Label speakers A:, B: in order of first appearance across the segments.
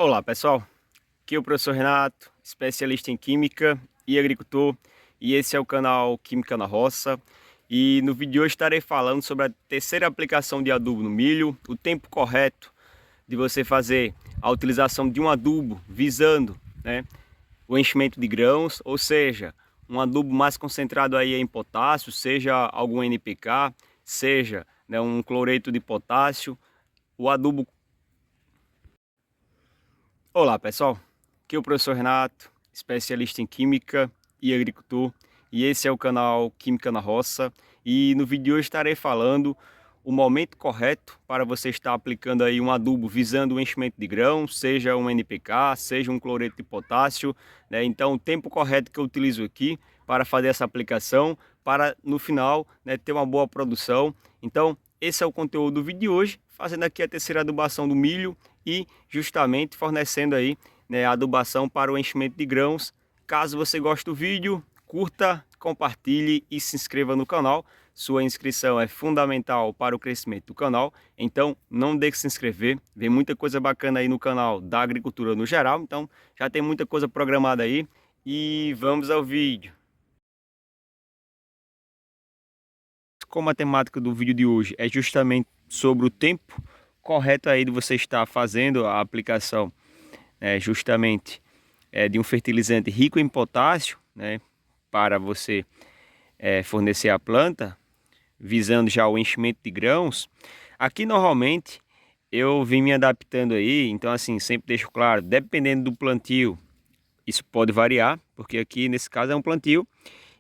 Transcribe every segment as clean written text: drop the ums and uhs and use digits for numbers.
A: Olá pessoal, aqui é o professor Renato, especialista em Química e Agricultor, e esse é o canal Química na Roça. E no vídeo de hoje estarei falando sobre a terceira aplicação de adubo no milho, o tempo correto de você fazer a utilização de um adubo visando, o enchimento de grãos, ou seja, um adubo mais concentrado aí em potássio, seja algum NPK, seja um cloreto de potássio, o adubo. Olá pessoal, aqui é o professor Renato, especialista em Química e Agricultor, e esse é o canal Química na Roça. E no vídeo de hoje estarei falando o momento correto para você estar aplicando aí um adubo visando o enchimento de grão, seja um NPK, seja um cloreto de potássio, Então o tempo correto que eu utilizo aqui para fazer essa aplicação, para no final ter uma boa produção. Então esse é o conteúdo do vídeo de hoje, fazendo aqui a terceira adubação do milho e justamente fornecendo aí a adubação para o enchimento de grãos. Caso você goste do vídeo, curta, compartilhe e se inscreva no canal. Sua inscrição é fundamental para o crescimento do canal, então não deixe de se inscrever. Vem muita coisa bacana aí no canal da agricultura no geral, então já tem muita coisa programada aí e vamos ao vídeo. Como a temática do vídeo de hoje é justamente sobre o tempo correto aí de você estar fazendo a aplicação justamente de um fertilizante rico em potássio, para você fornecer à planta, visando já o enchimento de grãos. Aqui normalmente eu vim me adaptando aí, então assim, sempre deixo claro, dependendo do plantio, isso pode variar, porque aqui nesse caso é um plantio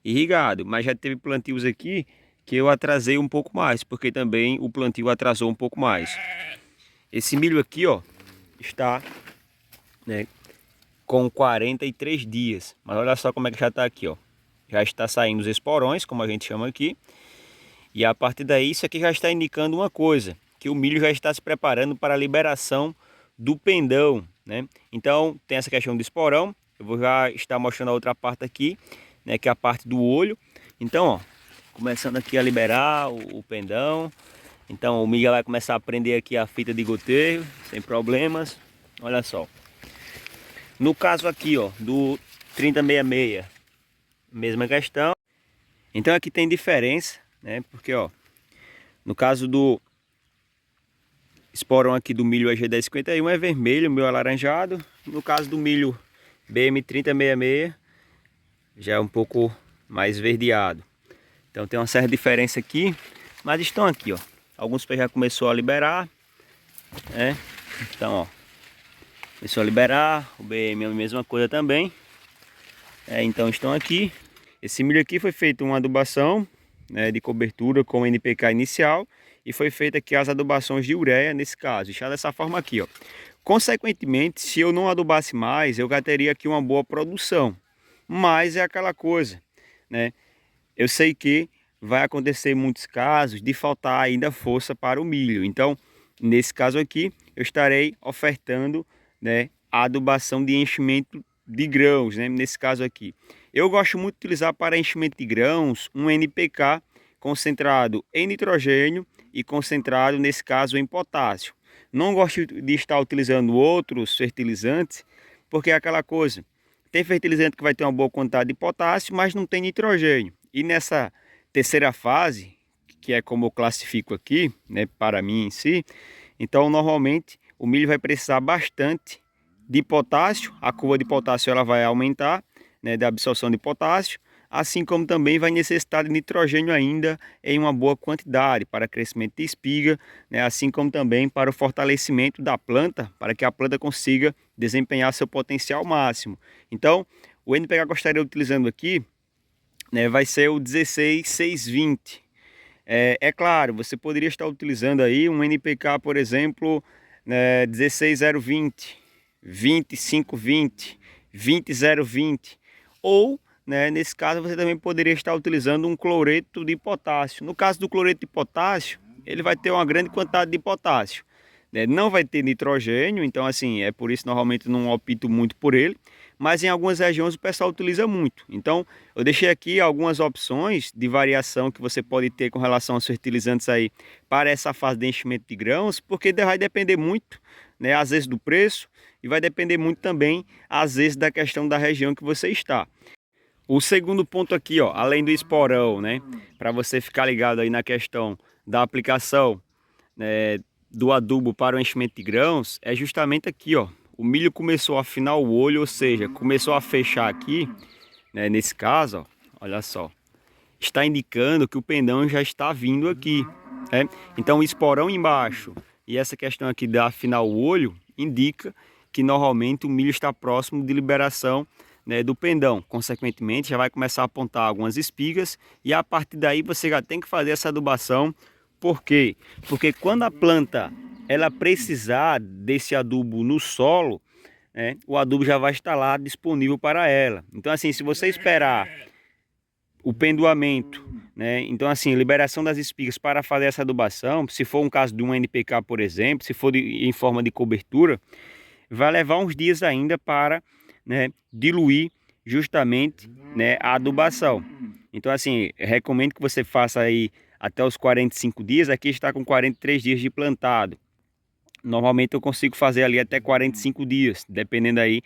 A: irrigado, mas já teve plantios aqui que eu atrasei um pouco mais, porque também o plantio atrasou um pouco mais. Esse milho aqui, ó, está com 43 dias, mas olha só como é que já está aqui, ó. Já está saindo os esporões, como a gente chama aqui, e a partir daí isso aqui já está indicando uma coisa, que o milho já está se preparando para a liberação do pendão, Então tem essa questão do esporão. Eu vou já estar mostrando a outra parte aqui, que é a parte do olho. Então, ó, começando aqui a liberar o pendão. Então o milho vai começar a prender aqui a fita de goteio, sem problemas. Olha só. No caso aqui, ó, do 3066, mesma questão. Então aqui tem diferença, Porque, ó, no caso do esporão aqui do milho EG1051 é vermelho, o meu é alaranjado. No caso do milho BM3066 já é um pouco mais esverdeado. Então tem uma certa diferença aqui, mas estão aqui, ó. Alguns já começou a liberar, Então, ó, começou a liberar. O BM é a mesma coisa também. Então estão aqui. Esse milho aqui foi feito uma adubação de cobertura com NPK inicial e foi feita aqui as adubações de ureia nesse caso, está dessa forma aqui, ó. Consequentemente, se eu não adubasse mais, eu já teria aqui uma boa produção, mas é aquela coisa, Eu sei que vai acontecer muitos casos de faltar ainda força para o milho, então nesse caso aqui eu estarei ofertando, a adubação de enchimento de grãos, Nesse caso aqui eu gosto muito de utilizar para enchimento de grãos um NPK concentrado em nitrogênio e concentrado, nesse caso, em potássio. Não gosto de estar utilizando outros fertilizantes, porque é aquela coisa, tem fertilizante que vai ter uma boa quantidade de potássio, mas não tem nitrogênio. E nessa terceira fase, que é como eu classifico aqui, para mim em si, então normalmente o milho vai precisar bastante de potássio, a curva de potássio ela vai aumentar, da absorção de potássio, assim como também vai necessitar de nitrogênio ainda em uma boa quantidade para crescimento de espiga, assim como também para o fortalecimento da planta, para que a planta consiga desempenhar seu potencial máximo. Então, o NPK que eu estaria utilizando aqui, vai ser o 16620. É claro, você poderia estar utilizando aí um NPK, por exemplo, 16020, 20520, 20020, ou nesse caso você também poderia estar utilizando um cloreto de potássio. No caso do cloreto de potássio, ele vai ter uma grande quantidade de potássio, não vai ter nitrogênio, então assim, é por isso normalmente não opto muito por ele, mas em algumas regiões o pessoal utiliza muito. Então eu deixei aqui algumas opções de variação que você pode ter com relação aos fertilizantes aí para essa fase de enchimento de grãos, porque vai depender muito, né, às vezes do preço, e vai depender muito também, às vezes, da questão da região que você está. O segundo ponto aqui, ó, além do esporão, né, para você ficar ligado aí na questão da aplicação, né, do adubo para o enchimento de grãos, é justamente aqui, ó, o milho começou a afinar o olho, ou seja, começou a fechar aqui, né, nesse caso, ó, olha só, está indicando que o pendão já está vindo aqui, né? Então o esporão embaixo e essa questão aqui de afinar o olho indica que normalmente o milho está próximo de liberação, né, do pendão. Consequentemente já vai começar a apontar algumas espigas e a partir daí você já tem que fazer essa adubação. Por quê? Porque quando a planta ela precisar desse adubo no solo, né, o adubo já vai estar lá disponível para ela. Então assim, se você esperar o pendoamento, né? Então assim, liberação das espigas para fazer essa adubação, se for um caso de um NPK, por exemplo, se for em forma de cobertura, vai levar uns dias ainda para, né, diluir justamente, né, a adubação. Então assim, recomendo que você faça aí até os 45 dias, aqui está com 43 dias de plantado. Normalmente eu consigo fazer ali até 45 dias, dependendo aí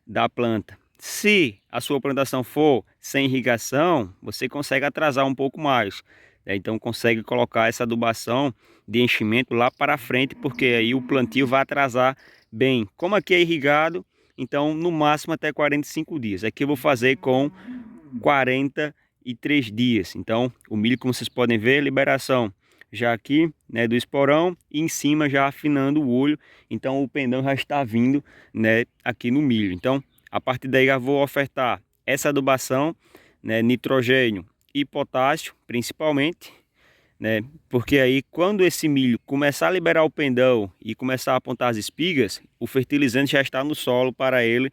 A: da planta. Se a sua plantação for sem irrigação, você consegue atrasar um pouco mais, né? Então consegue colocar essa adubação de enchimento lá para frente, porque aí o plantio vai atrasar bem. Como aqui é irrigado, então no máximo até 45 dias. Aqui eu vou fazer com 43 dias. Então o milho, como vocês podem ver, liberação já aqui, né, do esporão, e em cima já afinando o olho. Então o pendão já está vindo, né, aqui no milho. Então a partir daí eu vou ofertar essa adubação, né, nitrogênio e potássio principalmente, né, porque aí quando esse milho começar a liberar o pendão e começar a apontar as espigas, o fertilizante já está no solo para ele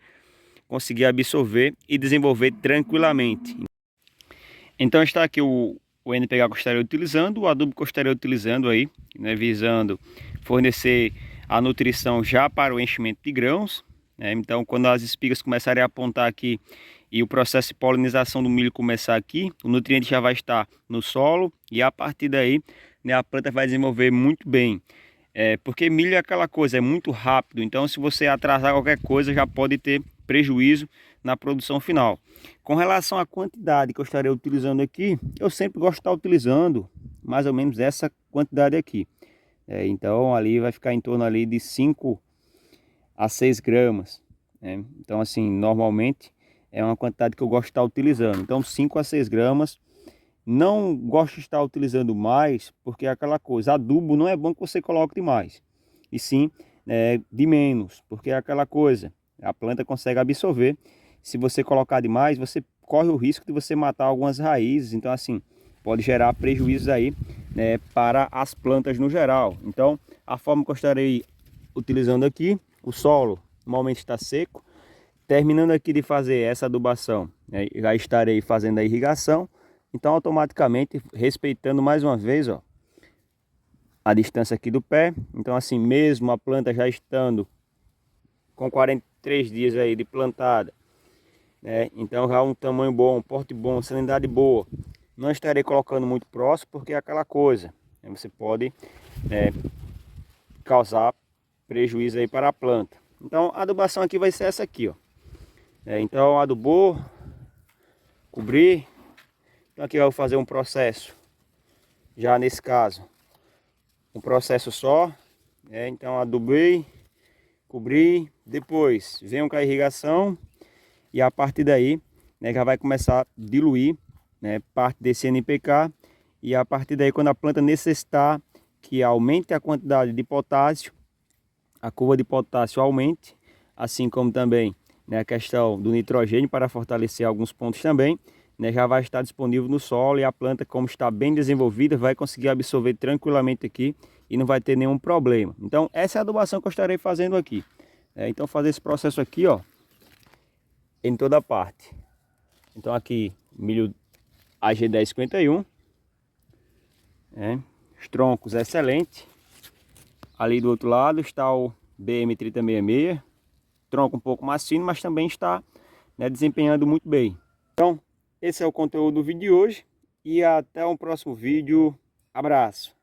A: conseguir absorver e desenvolver tranquilamente. Então está aqui o NPK que eu estaria utilizando, o adubo que eu estaria utilizando aí, né, visando fornecer a nutrição já para o enchimento de grãos, né? Então quando as espigas começarem a apontar aqui e o processo de polinização do milho começar aqui, o nutriente já vai estar no solo e a partir daí, né, a planta vai desenvolver muito bem. Porque milho é aquela coisa, é muito rápido, então se você atrasar qualquer coisa já pode ter prejuízo na produção final. Com relação à quantidade que eu estarei utilizando aqui, eu sempre gosto de estar utilizando mais ou menos essa quantidade aqui. Então ali vai ficar em torno ali de 5 a 6 gramas. Né? Então assim, normalmente é uma quantidade que eu gosto de estar utilizando. Então 5 a 6 gramas. Não gosto de estar utilizando mais, porque é aquela coisa, adubo não é bom que você coloque demais. E sim, de menos, porque é aquela coisa, a planta consegue absorver. Se você colocar demais, você corre o risco de você matar algumas raízes. Então assim, pode gerar prejuízos aí, né, para as plantas no geral. Então, a forma que eu estarei utilizando aqui, o solo normalmente está seco. Terminando aqui de fazer essa adubação, né, já estarei fazendo a irrigação. Então automaticamente, respeitando mais uma vez, ó, a distância aqui do pé. Então assim, mesmo a planta já estando com 43 dias aí de plantada, né? Então já um tamanho bom, um porte bom, salinidade boa. Não estarei colocando muito próximo, porque é aquela coisa, né? Você pode causar prejuízo aí para a planta. Então a adubação aqui vai ser essa aqui, ó. Então adubou, cobrir. Então aqui eu vou fazer um processo, já nesse caso, um processo só, então adubei, cobri, depois venho com a irrigação e a partir daí, né, já vai começar a diluir, né, parte desse NPK e a partir daí quando a planta necessitar que aumente a quantidade de potássio, a curva de potássio aumente, assim como também, né, a questão do nitrogênio para fortalecer alguns pontos também, né, já vai estar disponível no solo e a planta, como está bem desenvolvida, vai conseguir absorver tranquilamente aqui e não vai ter nenhum problema. Então essa é a adubação que eu estarei fazendo aqui. Então fazer esse processo aqui, ó, em toda parte. Então aqui milho AG 1051, os troncos excelente. Ali do outro lado está o BM 3066, tronco um pouco mais fino, mas também está, né, desempenhando muito bem. Então esse é o conteúdo do vídeo de hoje e até um próximo vídeo. Abraço!